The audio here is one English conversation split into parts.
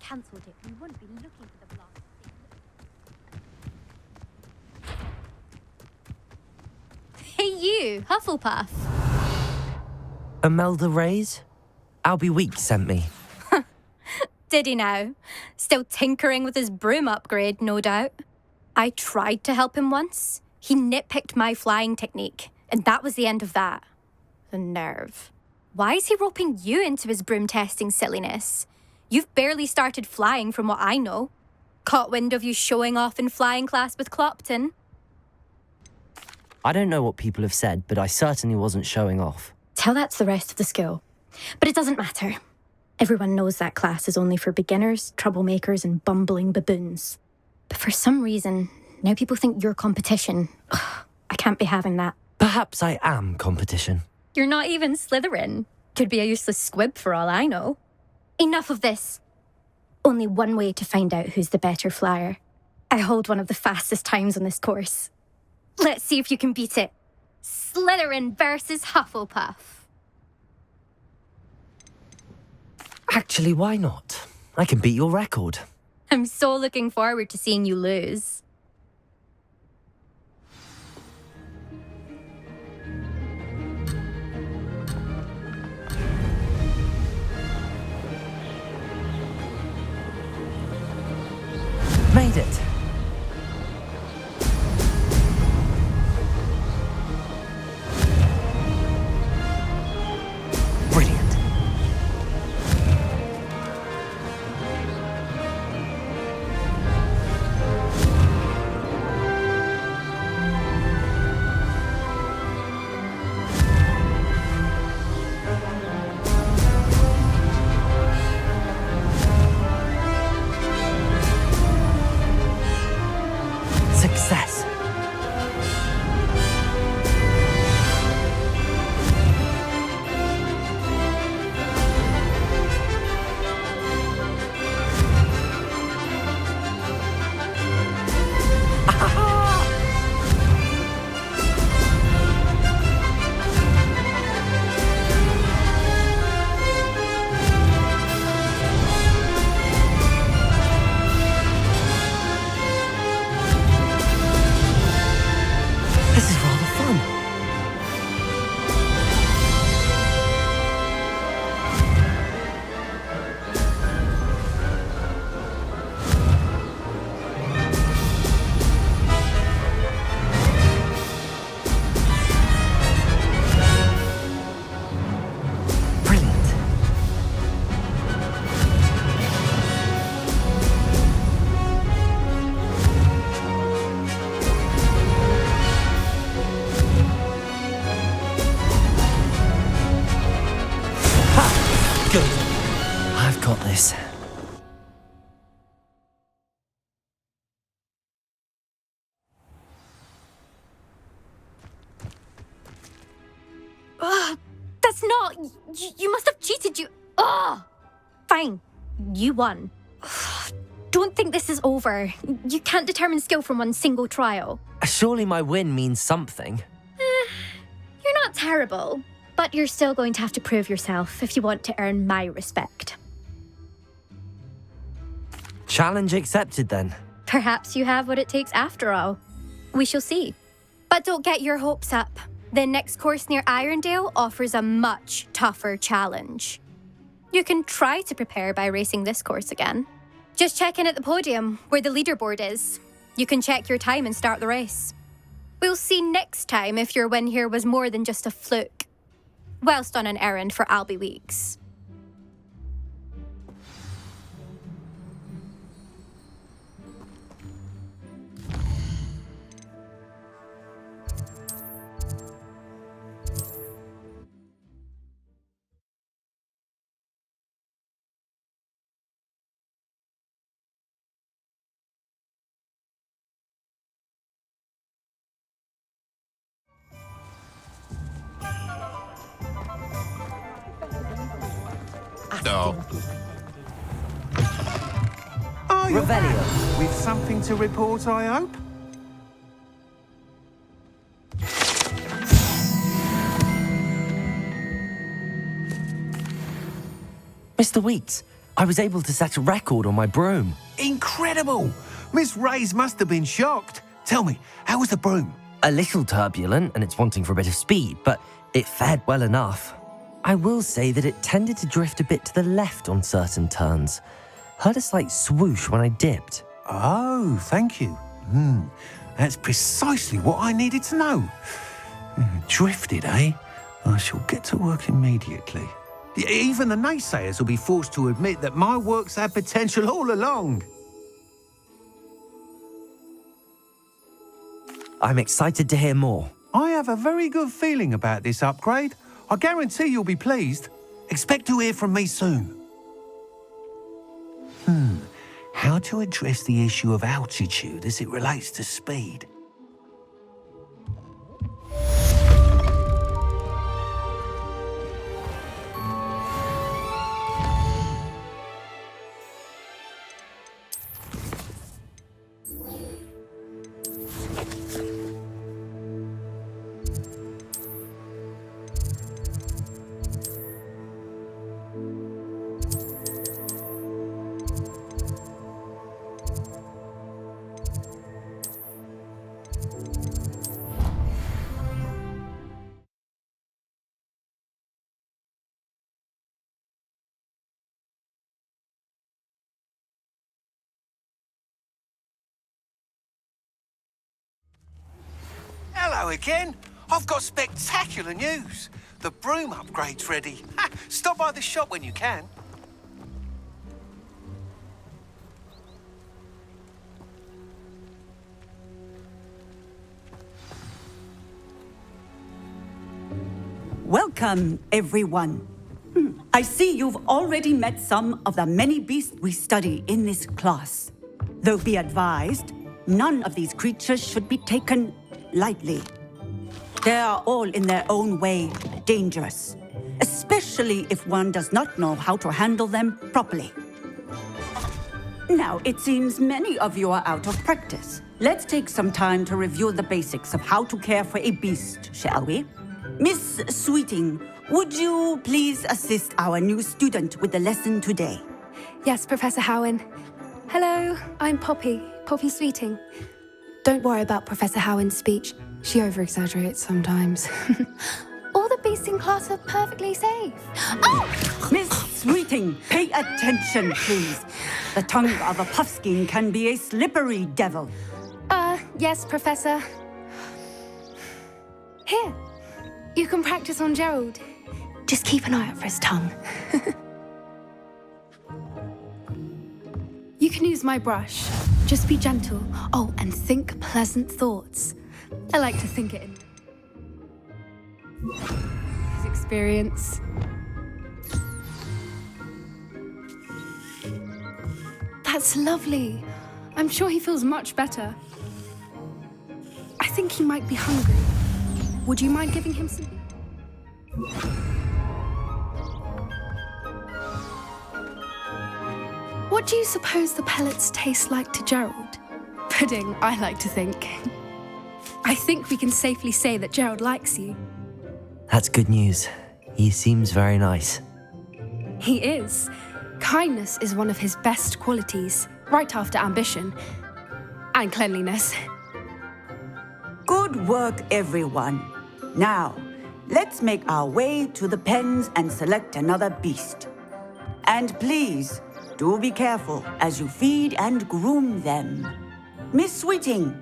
cancelled it, we wouldn't be looking for the blast. Hey you, Hufflepuff. Imelda Reyes? Albie Weeks sent me. Did he now? Still tinkering with his broom upgrade, no doubt. I tried to help him once. He nitpicked my flying technique, and that was the end of that. The nerve. Why is he roping you into his broom testing silliness? You've barely started flying from what I know. Caught wind of you showing off in flying class with Clopton. I don't know what people have said, but I certainly wasn't showing off. Tell that to the rest of the school. But it doesn't matter. Everyone knows that class is only for beginners, troublemakers, and bumbling baboons. But for some reason, now people think you're competition. Ugh, I can't be having that. Perhaps I am competition. You're not even Slytherin. Could be a useless squib for all I know. Enough of this. Only one way to find out who's the better flyer. I hold one of the fastest times on this course. Let's see if you can beat it. Slytherin versus Hufflepuff. Actually, why not? I can beat your record. I'm so looking forward to seeing you lose. Made it. Brilliant. Success. This is rather fun. Brilliant. Good. I've got this. Ugh, that's not... You must have cheated, you... Ugh! Fine. You won. Ugh, don't think this is over. You can't determine skill from one single trial. Surely my win means something. You're not terrible, but you're still going to have to prove yourself if you want to earn my respect. Challenge accepted then. Perhaps you have what it takes after all. We shall see. But don't get your hopes up. The next course near Irondale offers a much tougher challenge. You can try to prepare by racing this course again. Just check in at the podium, where the leaderboard is. You can check your time and start the race. We'll see next time if your win here was more than just a fluke. Whilst on an errand for Albie Weeks. No. Oh, you're Revelio. back. With something to report, I hope? Mr. Weeks, I was able to set a record on my broom. Incredible! Miss Ray's must have been shocked. Tell me, how was the broom? A little turbulent and it's wanting for a bit of speed, but it fared well enough. I will say that it tended to drift a bit to the left on certain turns. Heard a slight swoosh when I dipped. Oh, thank you. That's precisely what I needed to know. Drifted, eh? I shall get to work immediately. Even the naysayers will be forced to admit that my work's had potential all along. I'm excited to hear more. I have a very good feeling about this upgrade. I guarantee you'll be pleased. Expect to hear from me soon. How to address the issue of altitude as it relates to speed? Hello again. I've got spectacular news. The broom upgrade's ready. Stop by the shop when you can. Welcome, everyone. I see you've already met some of the many beasts we study in this class. Though be advised, none of these creatures should be taken lightly. They are all in their own way dangerous, especially if one does not know how to handle them properly. Now, it seems many of you are out of practice. Let's take some time to review the basics of how to care for a beast, shall we? Miss Sweeting, would you please assist our new student with the lesson today? Yes, Professor Howen. Hello, I'm Poppy Sweeting. Don't worry about Professor Howen's speech. She over-exaggerates sometimes. All the beasts in class are perfectly safe. Oh! Miss Sweeting, pay attention, please. The tongue of a puffskein can be a slippery devil. Yes, Professor. Here, you can practice on Gerald. Just keep an eye out for his tongue. You can use my brush. Just be gentle. Oh, and think pleasant thoughts. I like to think it in his experience. That's lovely. I'm sure he feels much better. I think he might be hungry. Would you mind giving him some? What do you suppose the pellets taste like to Gerald? Pudding, I like to think. I think we can safely say that Gerald likes you. That's good news. He seems very nice. He is. Kindness is one of his best qualities, right after ambition and cleanliness. Good work, everyone. Now, let's make our way to the pens and select another beast. And please, do be careful as you feed and groom them. Miss Sweeting,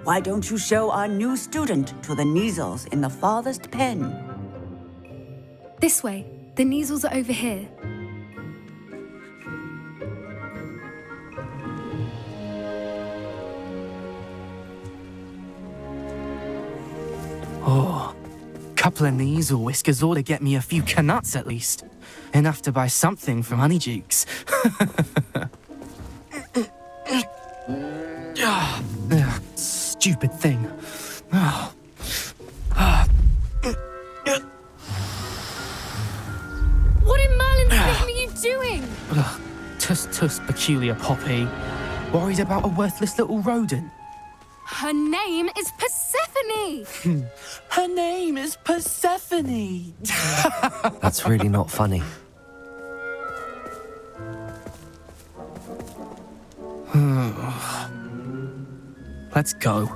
why don't you show our new student to the Kneazles in the farthest pen? This way. The Kneazles are over here. Oh, couple of Kneazle whiskers ought to get me a few canuts at least. Enough to buy something from Honeydukes. Stupid thing. What in Merlin's name are you doing? Tuss, peculiar Poppy. Worried about a worthless little rodent. Her name is Persephone! Her name is Persephone. That's really not funny. Let's go.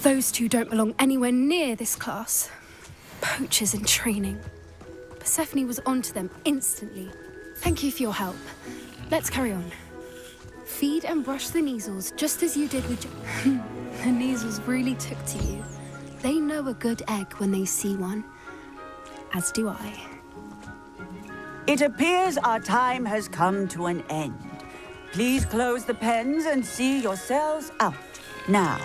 Those two don't belong anywhere near this class. Poachers in training. Persephone was onto them instantly. Thank you for your help. Let's carry on. Feed and brush the Neasels just as you did with... The Neasels really took to you. They know a good egg when they see one. As do I. It appears our time has come to an end. Please close the pens and see yourselves out. Now,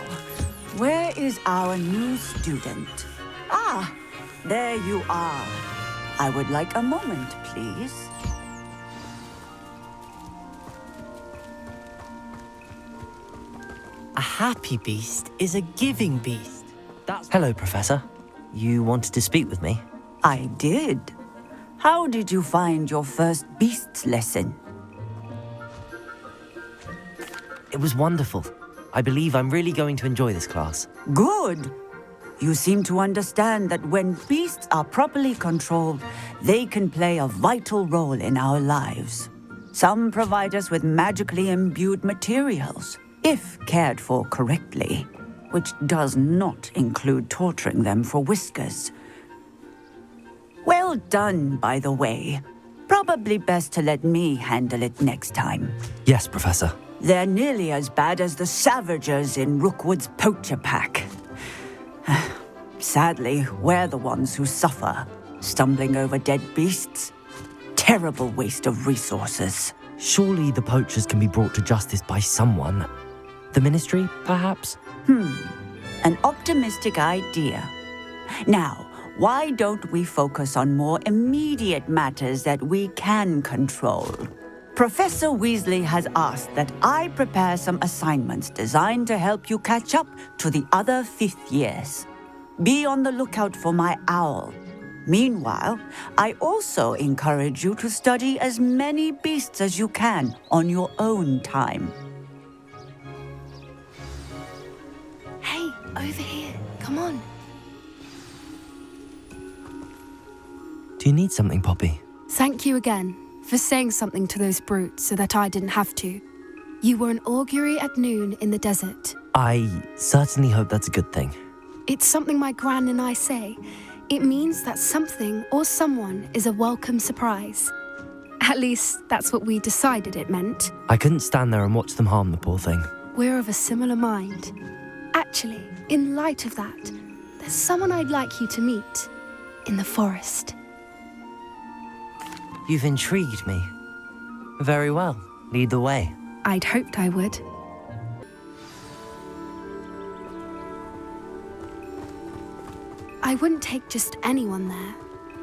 where is our new student? Ah, there you are. I would like a moment, please. A happy beast is a giving beast. Hello, Professor. You wanted to speak with me? I did. How did you find your first beasts lesson? It was wonderful. I believe I'm really going to enjoy this class. Good. You seem to understand that when beasts are properly controlled, they can play a vital role in our lives. Some provide us with magically imbued materials, if cared for correctly, which does not include torturing them for whiskers. Well done, by the way. Probably best to let me handle it next time. Yes, Professor. They're nearly as bad as the Savagers in Rookwood's poacher pack. Sadly, we're the ones who suffer, stumbling over dead beasts. Terrible waste of resources. Surely the poachers can be brought to justice by someone. The Ministry, perhaps? An optimistic idea. Now, why don't we focus on more immediate matters that we can control? Professor Weasley has asked that I prepare some assignments designed to help you catch up to the other fifth years. Be on the lookout for my owl. Meanwhile, I also encourage you to study as many beasts as you can on your own time. Hey, over here. Come on. Do you need something, Poppy? Thank you again for saying something to those brutes so that I didn't have to. You were an augury at noon in the desert. I certainly hope that's a good thing. It's something my gran and I say. It means that something or someone is a welcome surprise. At least, that's what we decided it meant. I couldn't stand there and watch them harm the poor thing. We're of a similar mind. Actually, in light of that, there's someone I'd like you to meet. In the forest. You've intrigued me. Very well. Lead the way. I'd hoped I would. I wouldn't take just anyone there.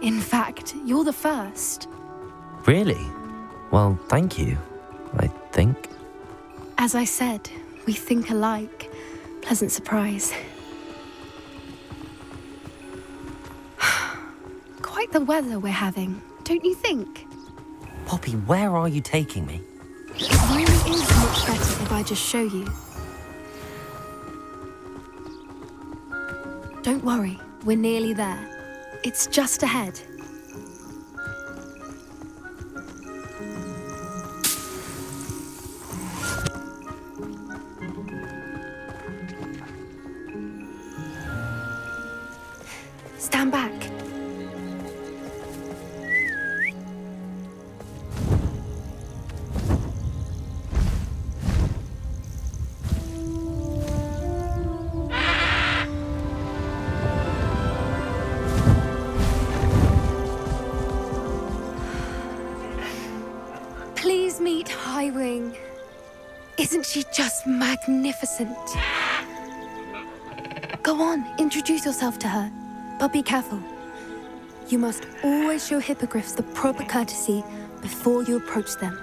In fact, you're the first. Really? Well, thank you, I think. As I said, we think alike. Pleasant surprise. Quite the weather we're having, don't you think? Poppy, where are you taking me? It really is much better if I just show you. Don't worry, we're nearly there. It's just ahead. Stand back. Please meet Highwing. Isn't she just magnificent? Go on, introduce yourself to her. But be careful. You must always show hippogriffs the proper courtesy before you approach them.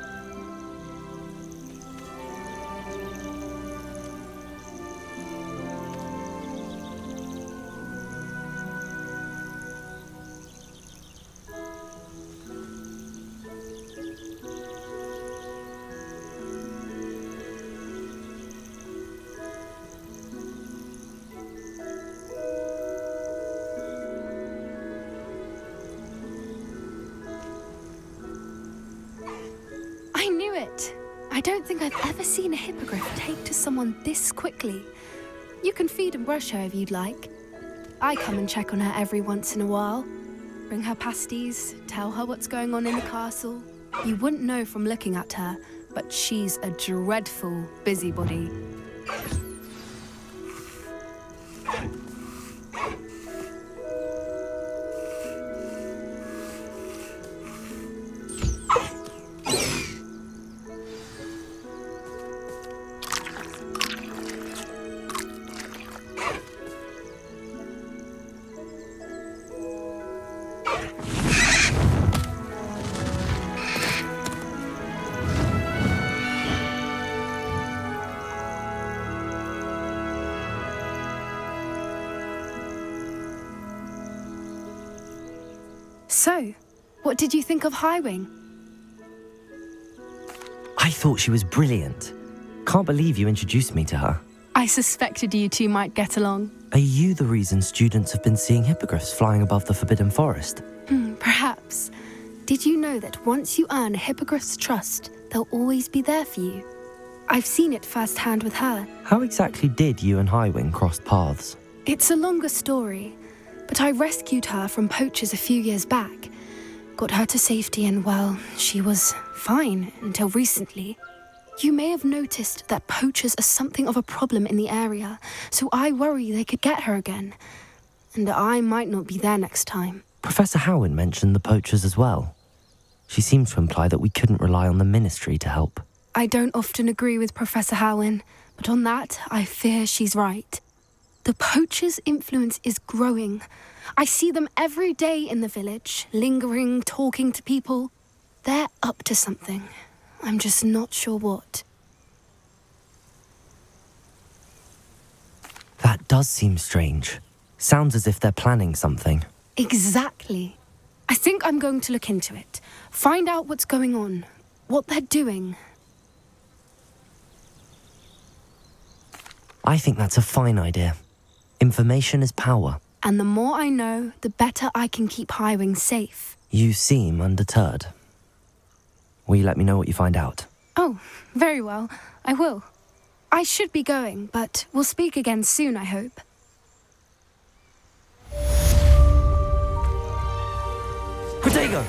it. I don't think I've ever seen a hippogriff take to someone this quickly. You can feed and brush her if you'd like. I come and check on her every once in a while. Bring her pasties, tell her what's going on in the castle. You wouldn't know from looking at her, but she's a dreadful busybody. So, what did you think of Highwing? I thought she was brilliant. Can't believe you introduced me to her. I suspected you two might get along. Are you the reason students have been seeing hippogriffs flying above the Forbidden Forest? Perhaps. Did you know that once you earn a hippogriff's trust, they'll always be there for you? I've seen it firsthand with her. How exactly did you and Highwing cross paths? It's a longer story, but I rescued her from poachers a few years back. Got her to safety and, well, she was fine until recently. You may have noticed that poachers are something of a problem in the area, so I worry they could get her again. And I might not be there next time. Professor Howin mentioned the poachers as well. She seemed to imply that we couldn't rely on the ministry to help. I don't often agree with Professor Howin, but on that, I fear she's right. The poachers' influence is growing. I see them every day in the village, lingering, talking to people. They're up to something. I'm just not sure what. That does seem strange. Sounds as if they're planning something. Exactly. I think I'm going to look into it. Find out what's going on, what they're doing. I think that's a fine idea. Information is power. And the more I know, the better I can keep Highwing safe. You seem undeterred. Will you let me know what you find out? Oh, very well. I will. I should be going, but we'll speak again soon, I hope. Protego!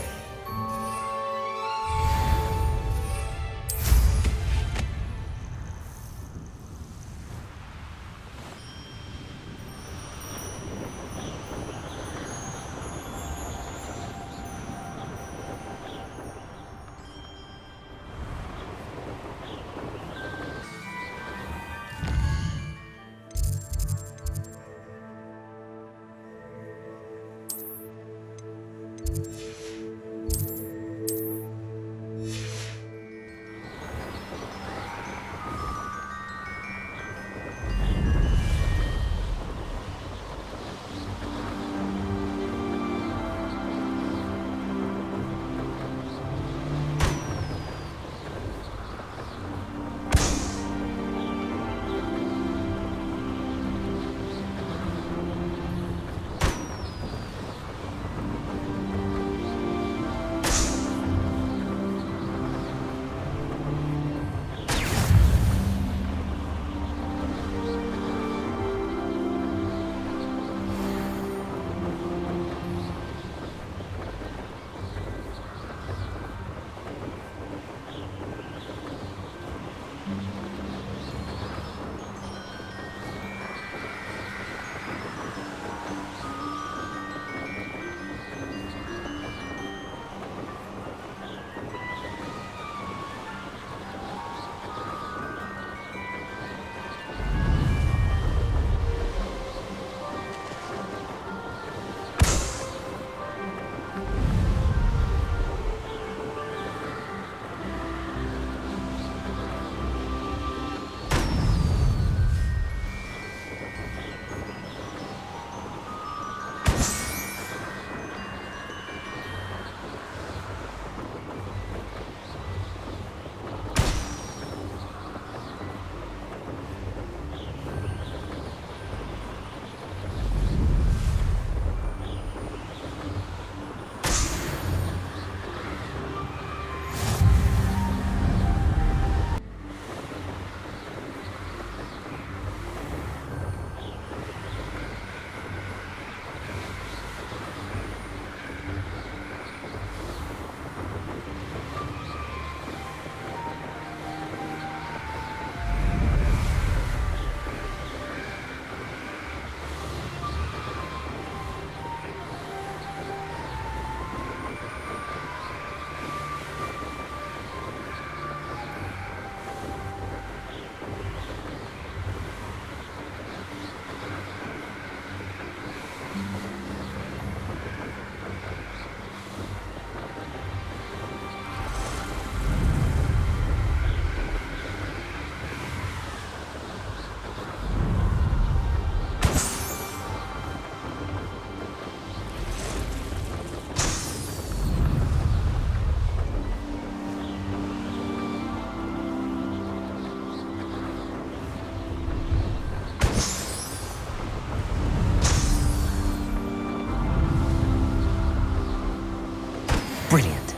Brilliant.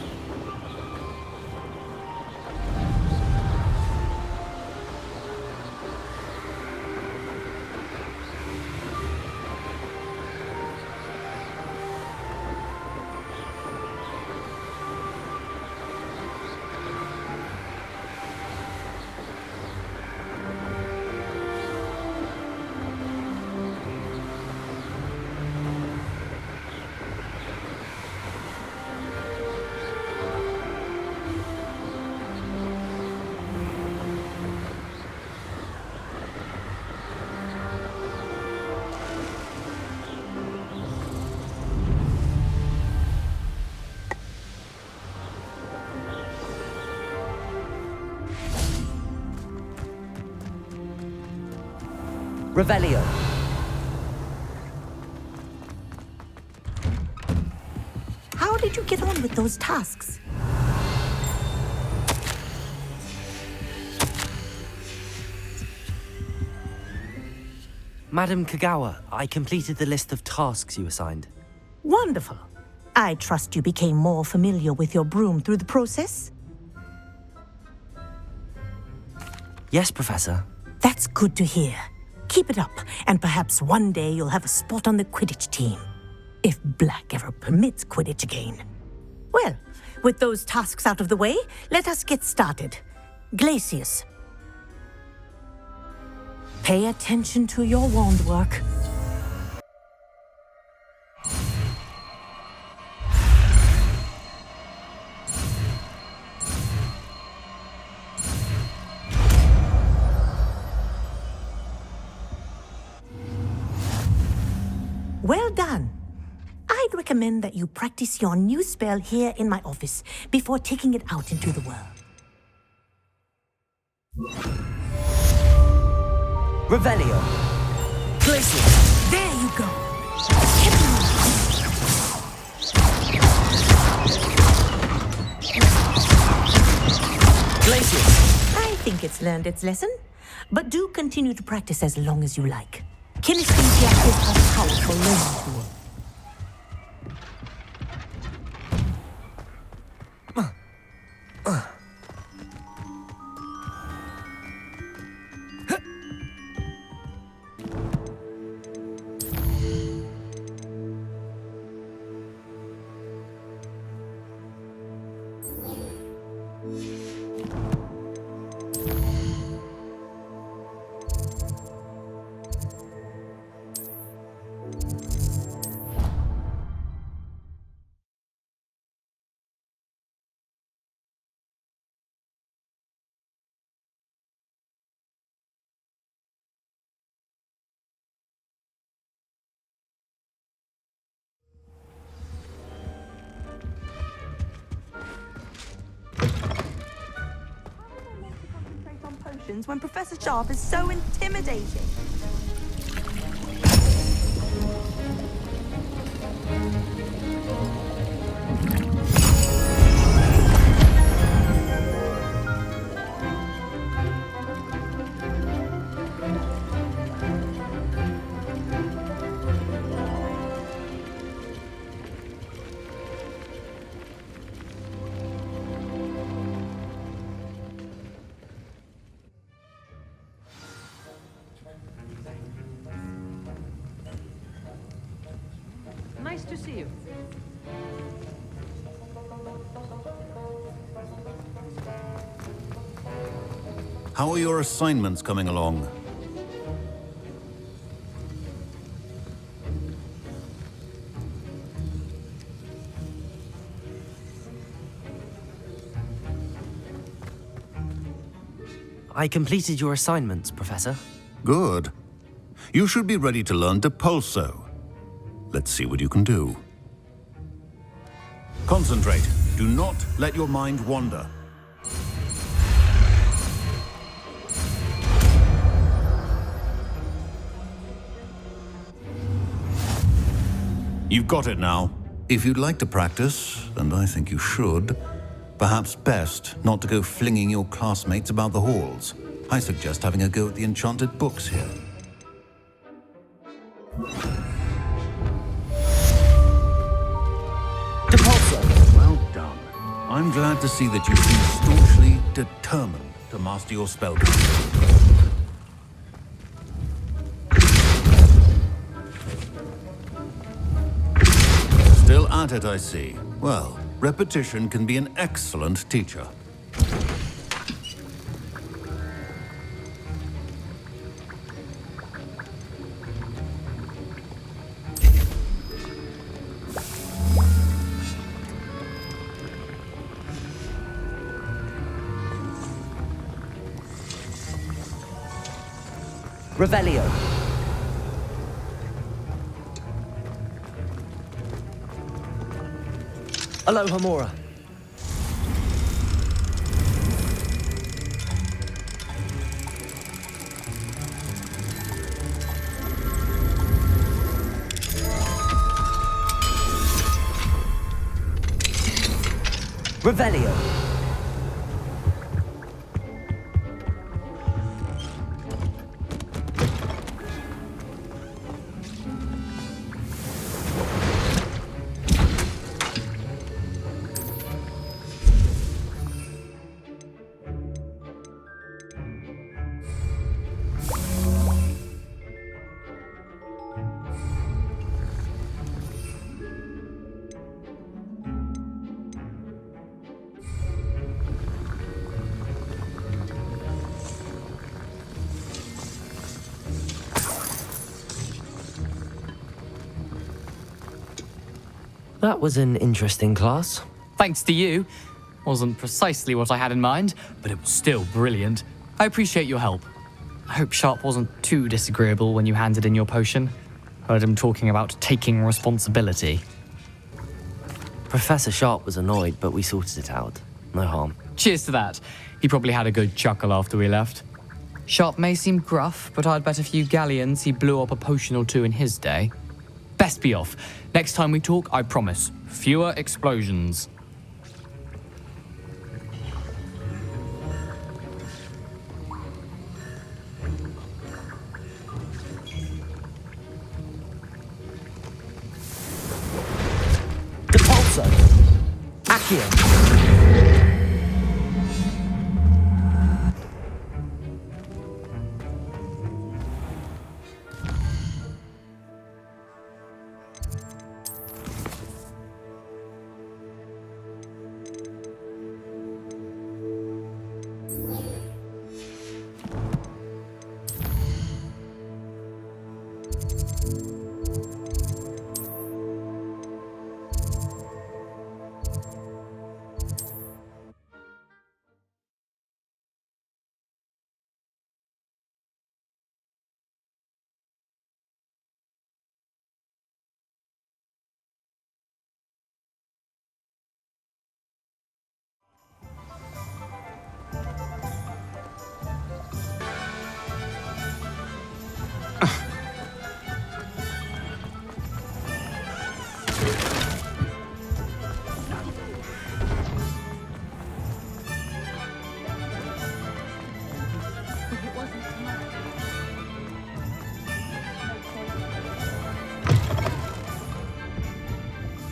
Revelio. How did you get on with those tasks? Madam Kagawa, I completed the list of tasks you assigned. Wonderful. I trust you became more familiar with your broom through the process? Yes, Professor. That's good to hear. Keep it up, and perhaps one day you'll have a spot on the Quidditch team. If Black ever permits Quidditch again. Well, with those tasks out of the way, let us get started. Glacius. Pay attention to your wand work. Well done. I'd recommend that you practice your new spell here in my office before taking it out into the world. Revelio. Glacius. There you go. Glacius. I think it's learned its lesson, but do continue to practice as long as you like. Kinesthesia is a powerful learning tool. When Professor Sharp is so intimidating. Nice to see you. How are your assignments coming along? I completed your assignments, Professor. Good. You should be ready to learn Depulso. Let's see what you can do. Concentrate. Do not let your mind wander. You've got it now. If you'd like to practice, and I think you should, perhaps best not to go flinging your classmates about the halls. I suggest having a go at the enchanted books here. Depulso. Well done. I'm glad to see that you seem staunchly determined to master your spellcasting. Still at it, I see. Well, repetition can be an excellent teacher. Revelio. Aloha Mora. Revelio. That was an interesting class. Thanks to you. Wasn't precisely what I had in mind, but it was still brilliant. I appreciate your help. I hope Sharp wasn't too disagreeable when you handed in your potion. Heard him talking about taking responsibility. Professor Sharp was annoyed, but we sorted it out. No harm. Cheers to that. He probably had a good chuckle after we left. Sharp may seem gruff, but I'd bet a few galleons he blew up a potion or two in his day. Best be off. Next time we talk, I promise, fewer explosions. Depulso. Accio.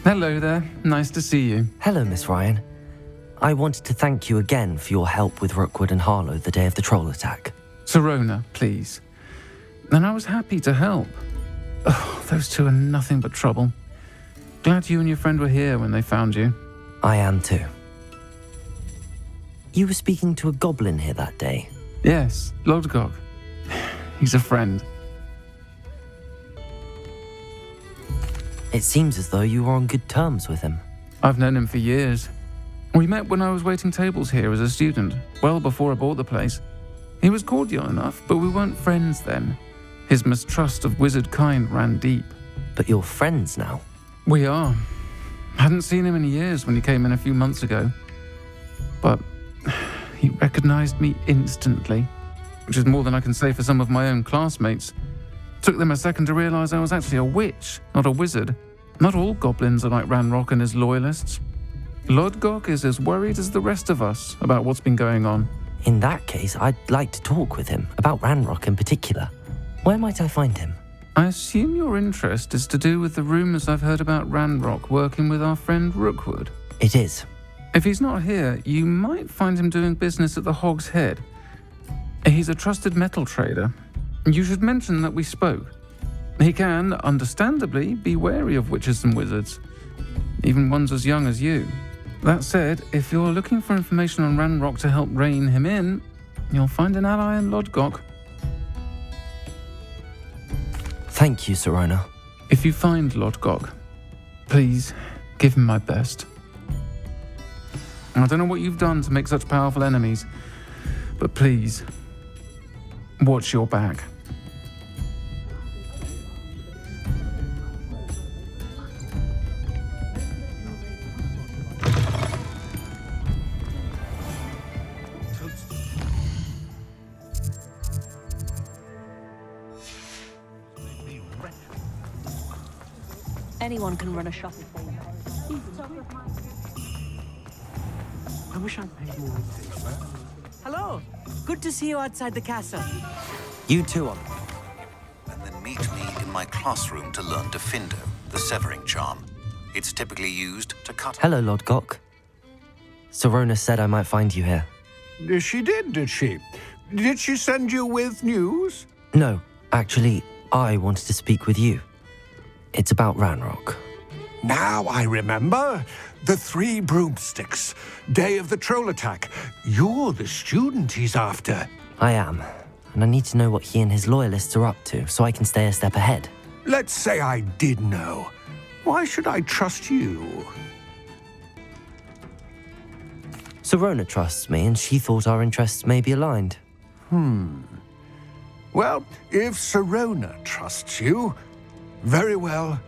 Hello there. Nice to see you. Hello, Miss Ryan. I wanted to thank you again for your help with Rookwood and Harlow the day of the troll attack. Serona, please. And I was happy to help. Oh, those two are nothing but trouble. Glad you and your friend were here when they found you. I am too. You were speaking to a goblin here that day. Yes, Lodgok. He's a friend. It seems as though you were on good terms with him. I've known him for years. We met when I was waiting tables here as a student, well before I bought the place. He was cordial enough, but we weren't friends then. His mistrust of wizard kind ran deep. But you're friends now? We are. Hadn't seen him in years when he came in a few months ago. But he recognized me instantly, which is more than I can say for some of my own classmates. Took them a second to realize I was actually a witch, not a wizard. Not all goblins are like Ranrock and his loyalists. Lodgok is as worried as the rest of us about what's been going on. In that case, I'd like to talk with him, about Ranrock in particular. Where might I find him? I assume your interest is to do with the rumors I've heard about Ranrock working with our friend Rookwood. It is. If he's not here, you might find him doing business at the Hog's Head. He's a trusted metal trader. You should mention that we spoke. He can, understandably, be wary of witches and wizards, even ones as young as you. That said, if you're looking for information on Ranrock to help rein him in, you'll find an ally in Lodgok. Thank you, Serona. If you find Lodgok, please give him my best. I don't know what you've done to make such powerful enemies, but please, watch your back. Anyone can run a shop. I wish I'd paid more attention. Hello. Good to see you outside the castle. You too, on. And then meet me in my classroom to learn Defindo, the severing charm. It's typically used to cut... Hello, Lodgok. Serona said I might find you here. She did she? Did she send you with news? No, actually, I wanted to speak with you. It's about Ranrock. Now I remember. The 3 broomsticks. Day of the troll attack. You're the student he's after. I am, and I need to know what he and his loyalists are up to so I can stay a step ahead. Let's say I did know. Why should I trust you? Serona trusts me, and she thought our interests may be aligned. Well, if Serona trusts you, very well.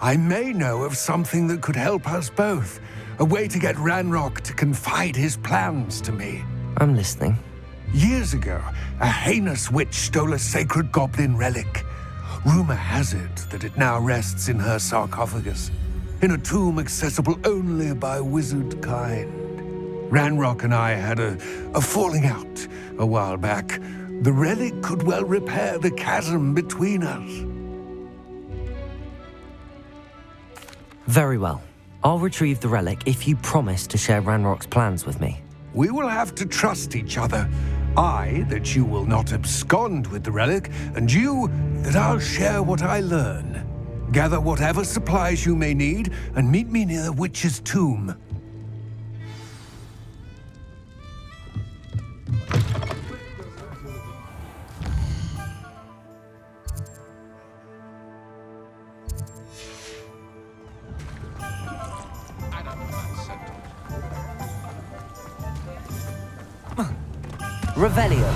I may know of something that could help us both. A way to get Ranrock to confide his plans to me. I'm listening. Years ago, a heinous witch stole a sacred goblin relic. Rumor has it that it now rests in her sarcophagus, in a tomb accessible only by wizard kind. Ranrock and I had a falling out a while back. The relic could well repair the chasm between us. Very well. I'll retrieve the relic if you promise to share Ranrock's plans with me. We will have to trust each other. I, that you will not abscond with the relic, and you, that I'll share what I learn. Gather whatever supplies you may need, and meet me near the witch's tomb. Revelio.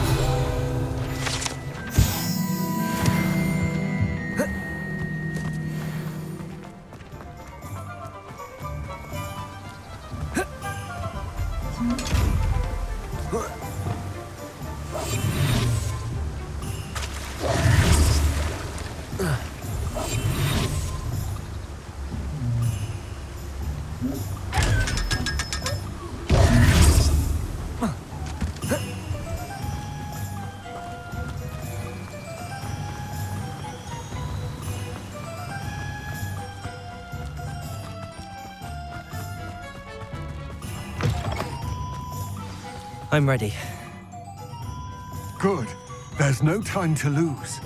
I'm ready. Good. There's no time to lose.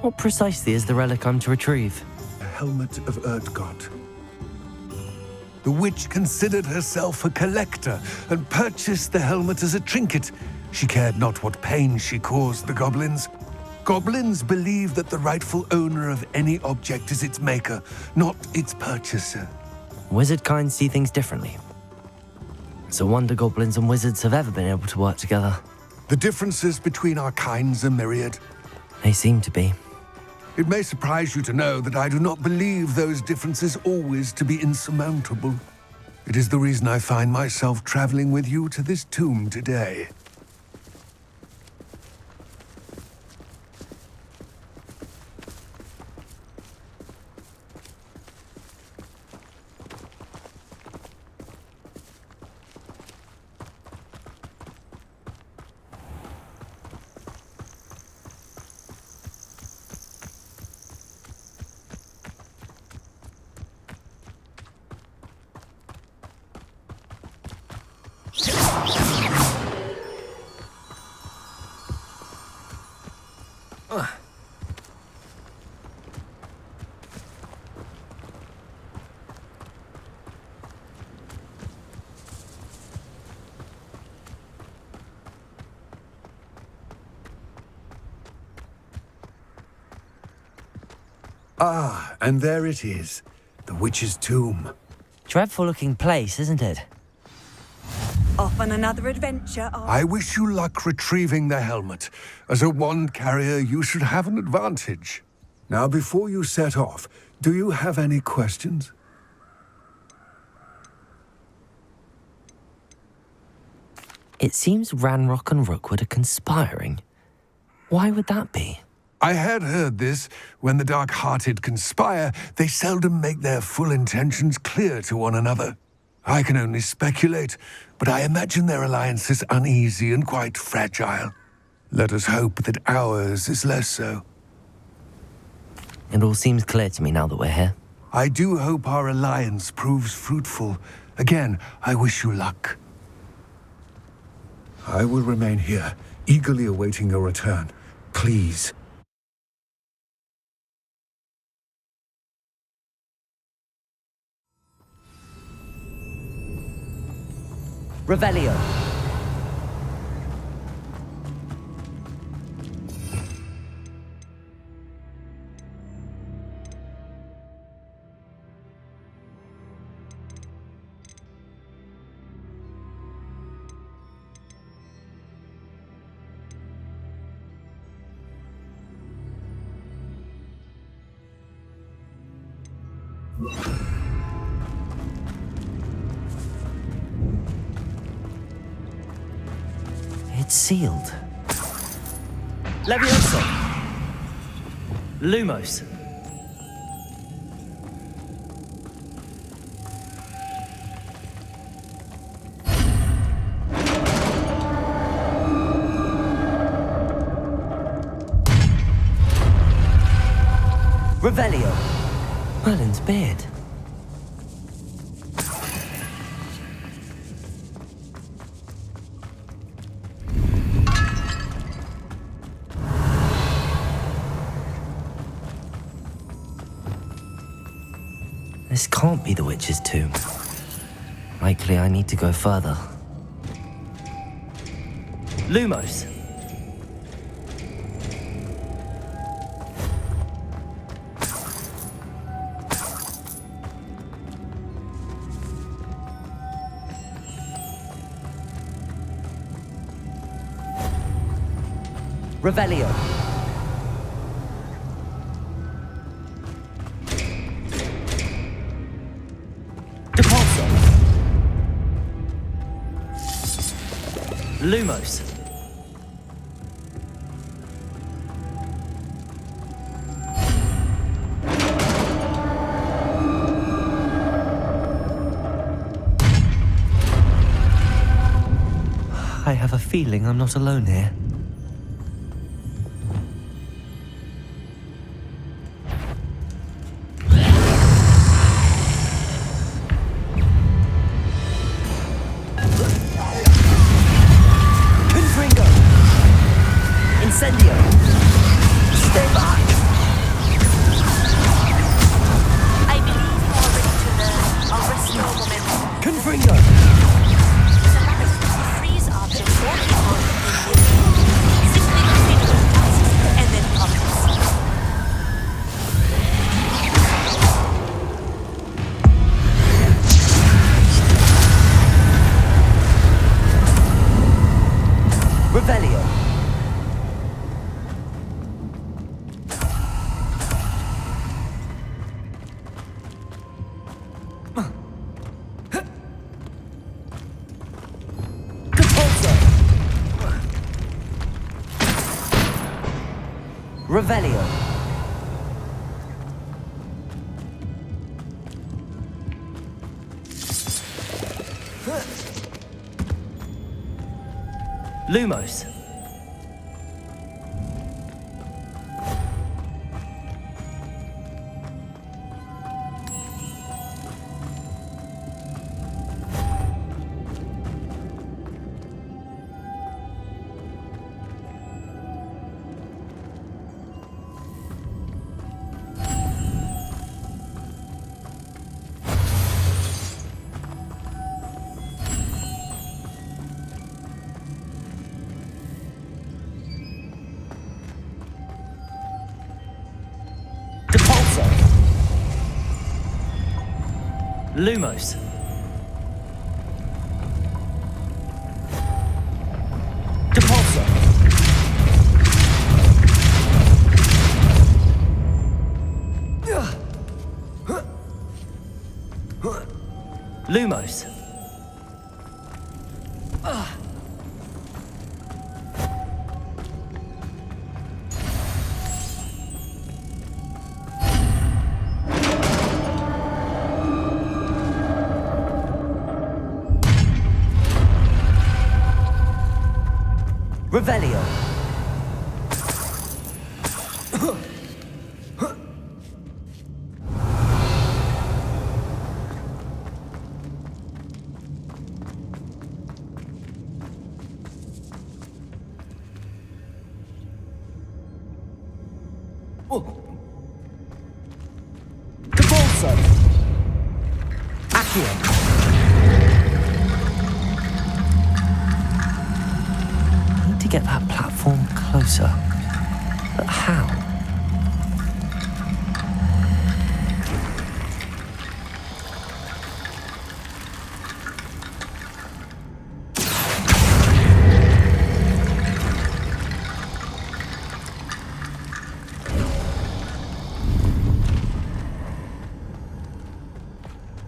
What precisely is the relic I'm to retrieve? The helmet of Erdgott. The witch considered herself a collector and purchased the helmet as a trinket. She cared not what pain she caused the goblins. Goblins believe that the rightful owner of any object is its maker, not its purchaser. Wizard kind see things differently. It's a wonder goblins and wizards have ever been able to work together. The differences between our kinds are myriad. They seem to be. It may surprise you to know that I do not believe those differences always to be insurmountable. It is the reason I find myself traveling with you to this tomb today. Ah, and there it is. The witch's tomb. Dreadful looking place, isn't it? Off on another adventure, I wish you luck retrieving the helmet. As a wand carrier, you should have an advantage. Now, before you set off, do you have any questions? It seems Ranrock and Rookwood are conspiring. Why would that be? I had heard this. When the dark-hearted conspire, they seldom make their full intentions clear to one another. I can only speculate, but I imagine their alliance is uneasy and quite fragile. Let us hope that ours is less so. It all seems clear to me now that we're here. I do hope our alliance proves fruitful. Again, I wish you luck. I will remain here, eagerly awaiting your return. Please. Revelio. It's sealed. Levioso. Lumos. Revelio. Merlin's beard. This can't be the witch's tomb. Likely I need to go further. Lumos. Revelio. Depulso. Lumos. I have a feeling I'm not alone here. Incendio! Stay back! I believe you are ready to learn or restore momentum. Confringo! The freeze object or keep simply complete those tasks and then comments. Revelio! Revelio. Lumos. Lumos. Depulsor. Lumos. Revelio. Depulsor. Accio. To get that platform closer. But how?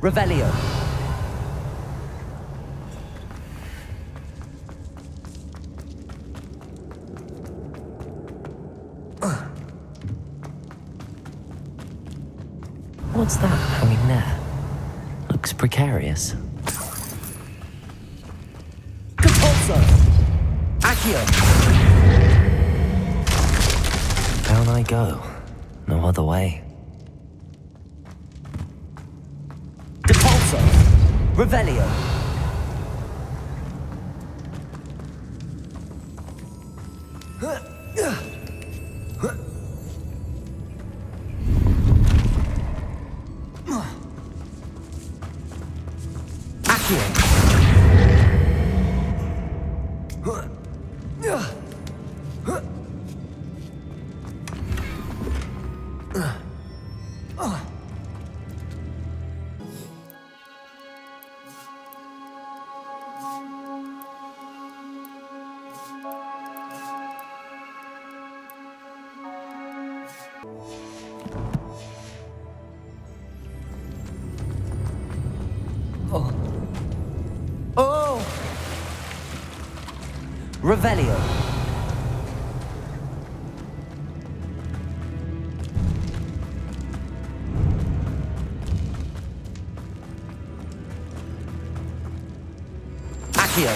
Revelio. What's that hanging there? Looks precarious. Depulsor! Accio! Down I go. No other way. Depulsor! Revelio! Oh! Revelio. Accio.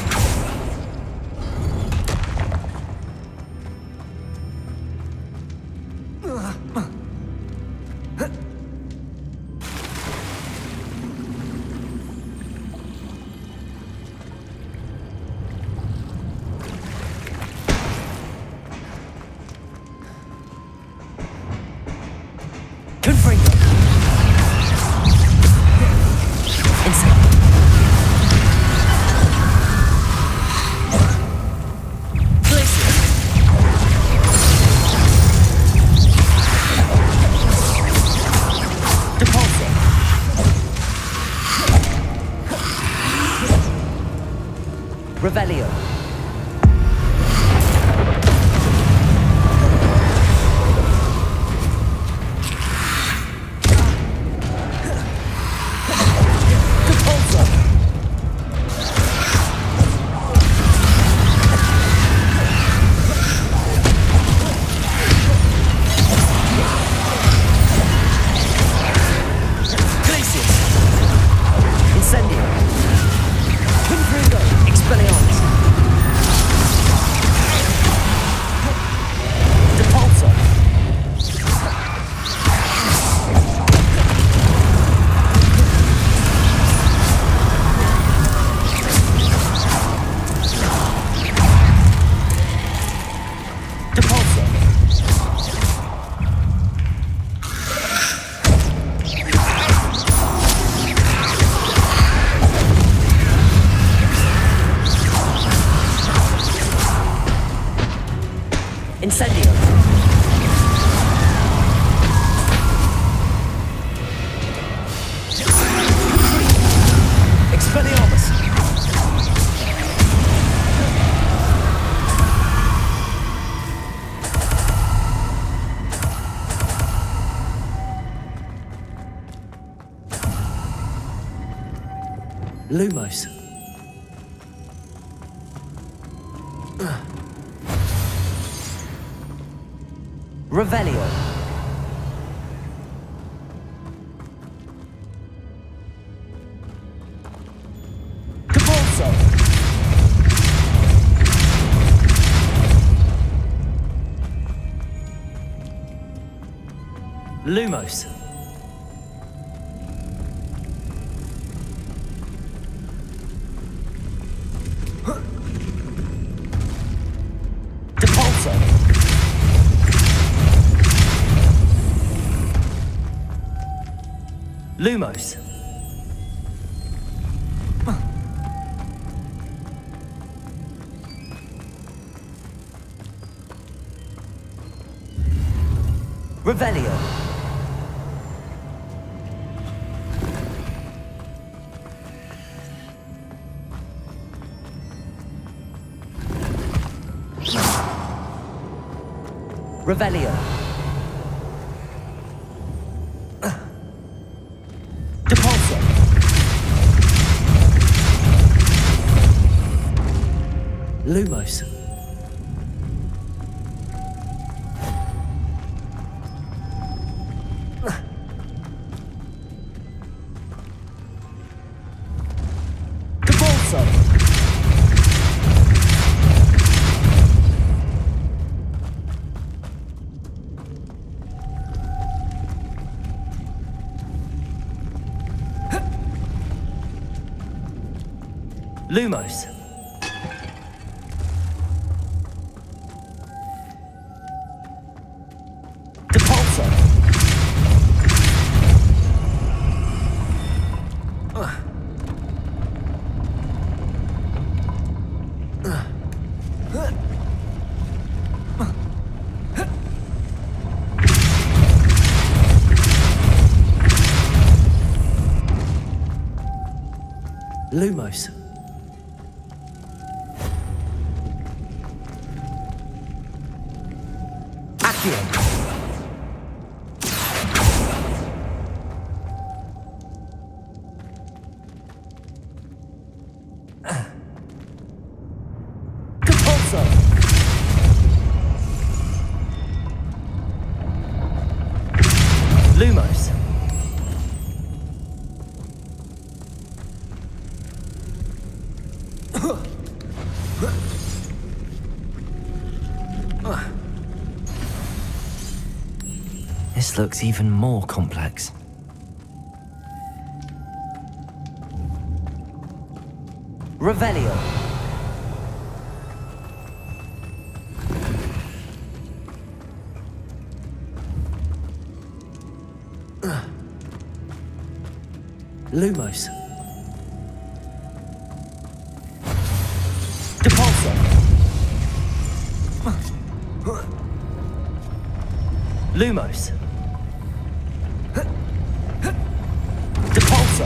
Revelio. Incendio. Confringo. Expelliarmus. Expelliarmus! Lumos. Revelio. Cabalso. Lumos. Depulso. Lumos. Revelio. Revelio. Depulso. Lumos. Depulso. Lumos. Depulso. Lumos. Accio. Depulso. Lumos. This looks even more complex. Revelio. Lumos. Depulso. Lumos. Depulso.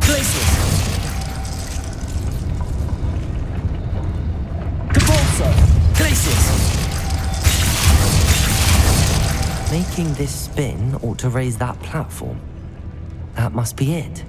Glacius. Depulso. Glacius. Making this spin ought to raise that platform. That must be it.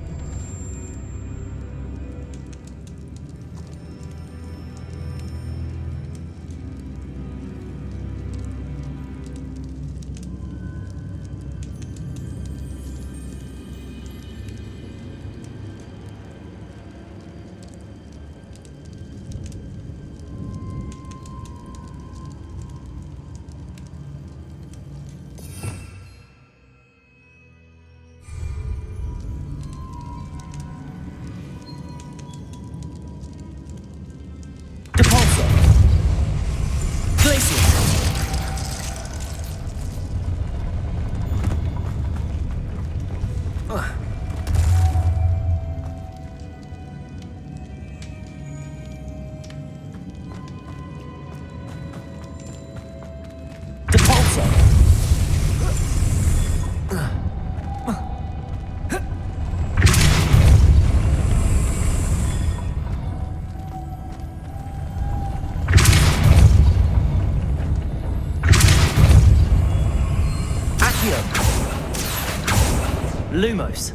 Lumos.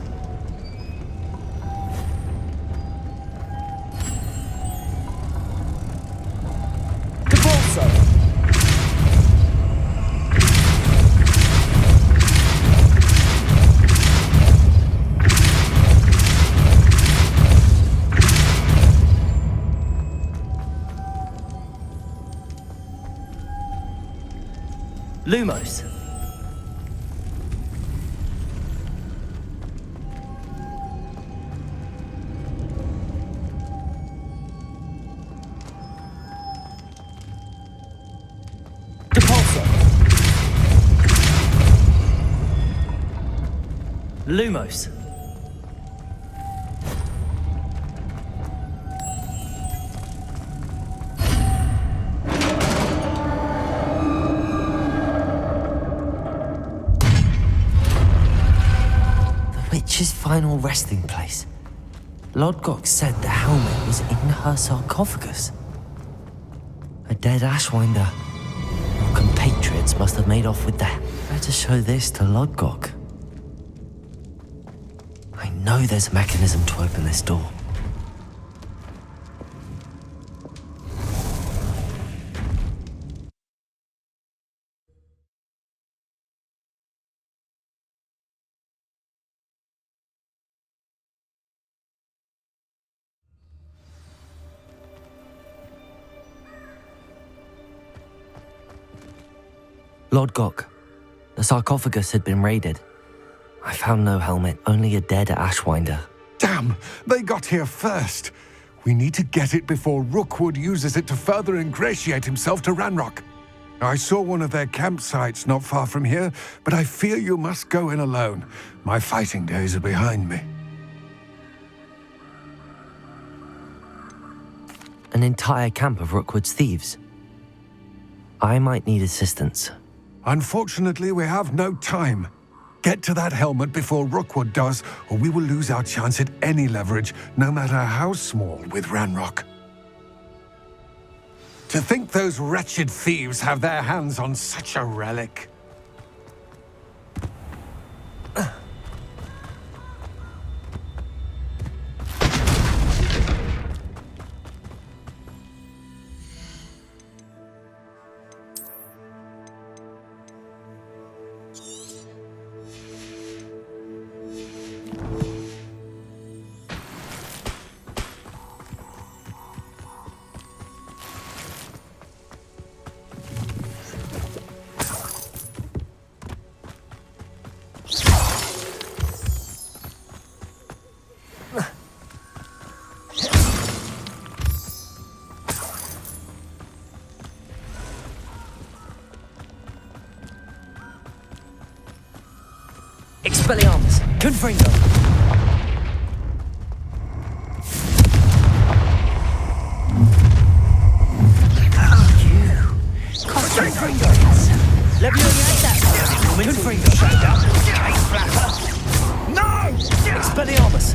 Lumos. Depulso. Lumos. Witch's final resting place. Lodgok said the helmet was in her sarcophagus. A dead Ashwinder. Our compatriots must have made off with that. Better show this to Lodgok. I know there's a mechanism to open this door. Lodgok, the sarcophagus had been raided. I found no helmet, only a dead Ashwinder. Damn, they got here first. We need to get it before Rookwood uses it to further ingratiate himself to Ranrock. I saw one of their campsites not far from here, but I fear you must go in alone. My fighting days are behind me. An entire camp of Rookwood's thieves. I might need assistance. Unfortunately, we have no time. Get to that helmet before Rookwood does, or we will lose our chance at any leverage, no matter how small, with Ranrock. To think those wretched thieves have their hands on such a relic. Expelliarmus, Confringo. Confringo. No! Expelliarmus.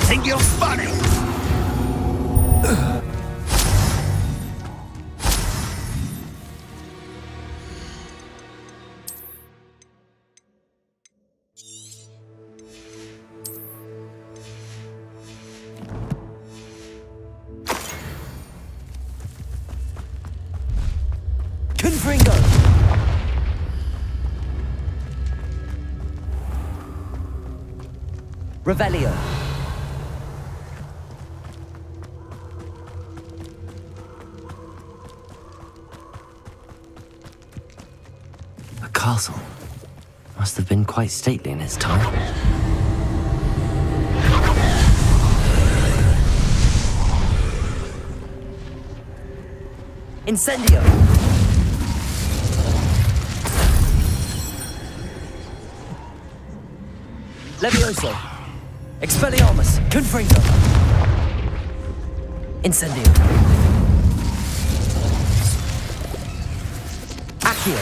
Think you're funny? Confringo! Revelio. A castle. Must have been quite stately in its time. Incendio! Levioso! Expelliarmus! Confringo! Incendio! Accio!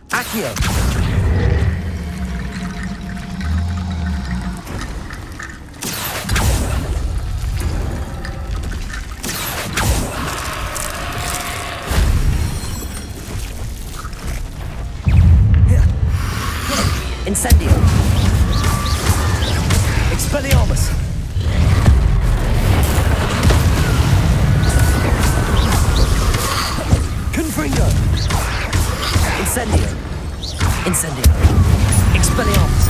Accio! Incendio. Expelliarmus. Confringo. Incendio. Incendio. Expelliarmus.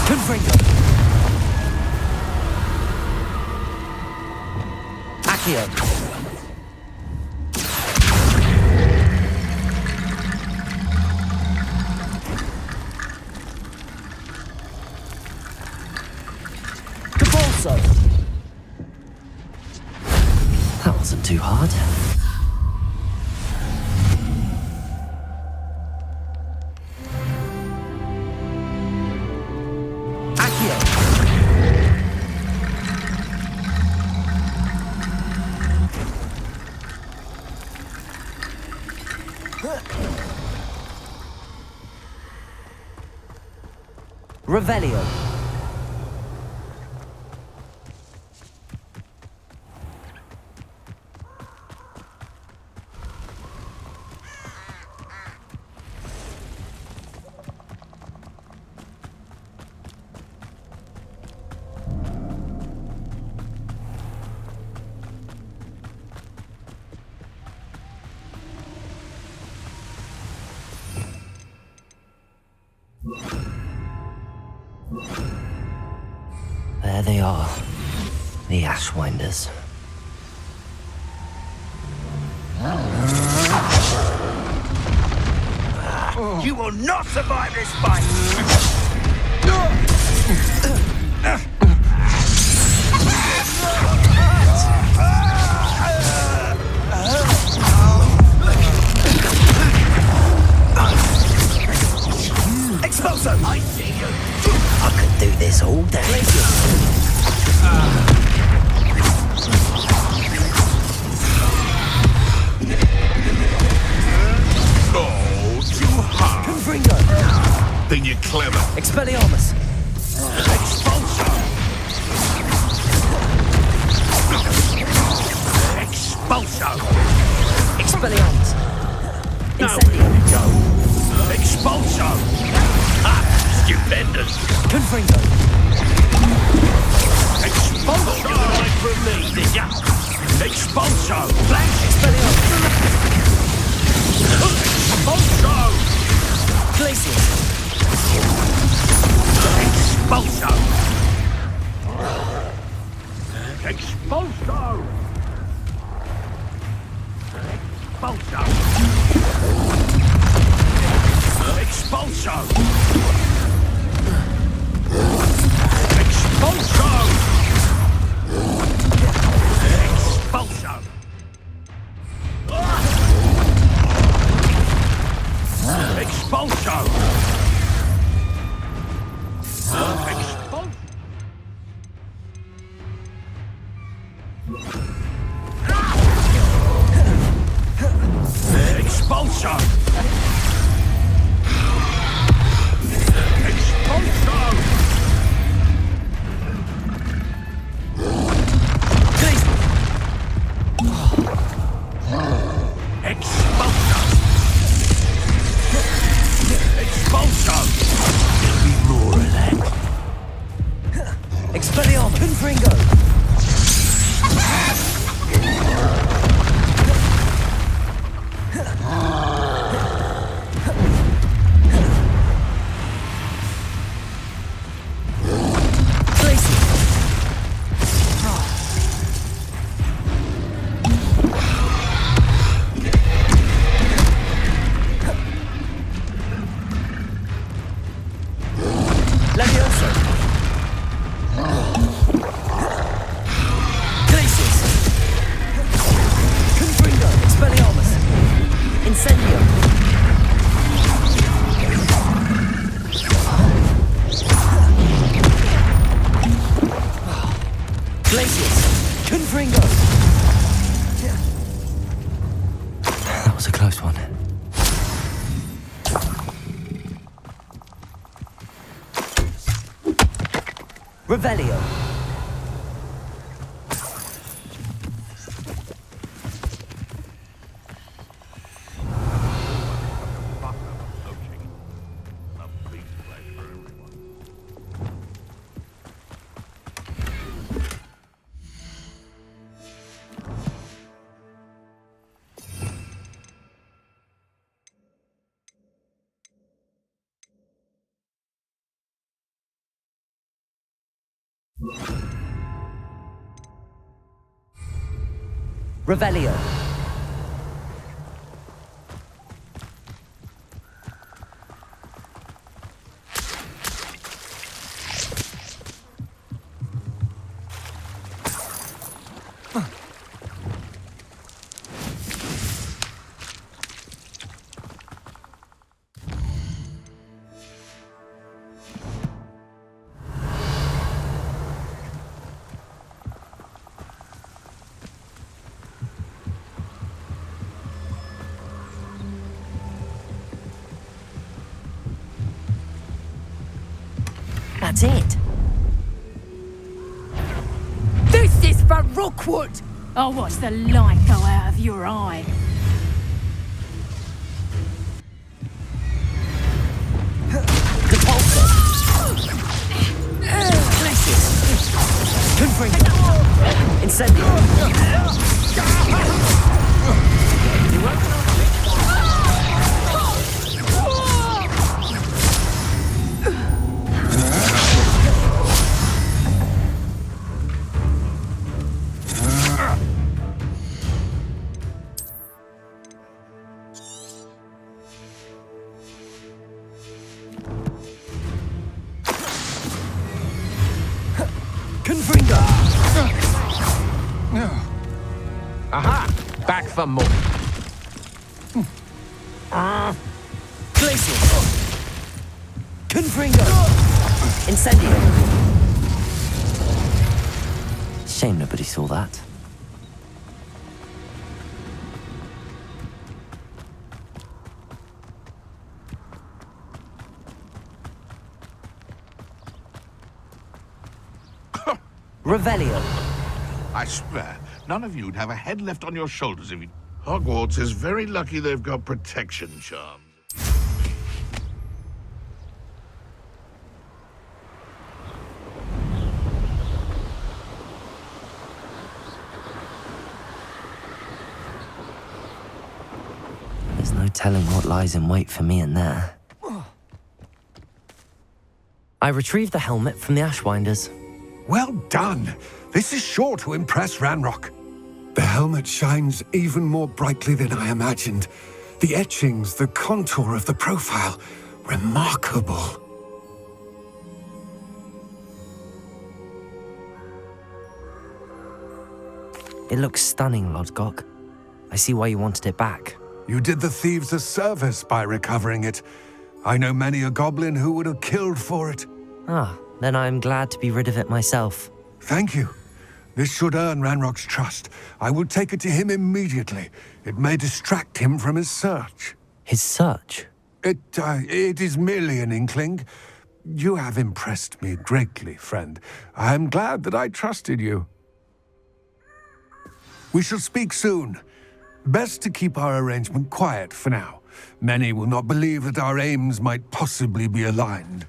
Confringo. Accio. That wasn't too hard. Accio. Revelio. There they are, the Ashwinders. You will not survive this fight! Expulso! I see you! I could do this all day. Oh, too hard! Confringo. Then you're clever. Expelliarmus. Expulso! Expulso! Expelliarmus. Now Incendio. where you go? Expulso! Ah, stupendous! Confringo. Expulso! Right from me, did ya? Expulso! Blank! Expelliarmus. Expulso! Glacius. Expulso! Expulso! Expulso! Expulso! Expulso! Expulso! Expulso! Expulso! Expulso! Expulso! Expulso! Expulso! There'll be more of that. Expelliarmus. Confringo. Levioso. Glacius. Confringo. Expelliarmus. Incendio. Glacius. Confringo. That was a close one. Revelio. Revelio. That's it. This is for Rookwood! I'll watch the light go out of your eye. Incendio. Aha! Back for more. Glacial. Confringo. Incendio. Shame nobody saw that. Revelio. I swear, none of you'd have a head left on your shoulders if you... Hogwarts is very lucky they've got protection charms. There's no telling what lies in wait for me in there. I retrieved the helmet from the Ashwinders. Well done. This is sure to impress Ranrock. The helmet shines even more brightly than I imagined. The etchings, the contour of the profile, remarkable. It looks stunning, Lodgok. I see why you wanted it back. You did the thieves a service by recovering it. I know many a goblin who would have killed for it. Ah, then I'm glad to be rid of it myself. Thank you. This should earn Ranrock's trust. I will take it to him immediately. It may distract him from his search. His search? It is merely an inkling. You have impressed me greatly, friend. I am glad that I trusted you. We shall speak soon. Best to keep our arrangement quiet for now. Many will not believe that our aims might possibly be aligned.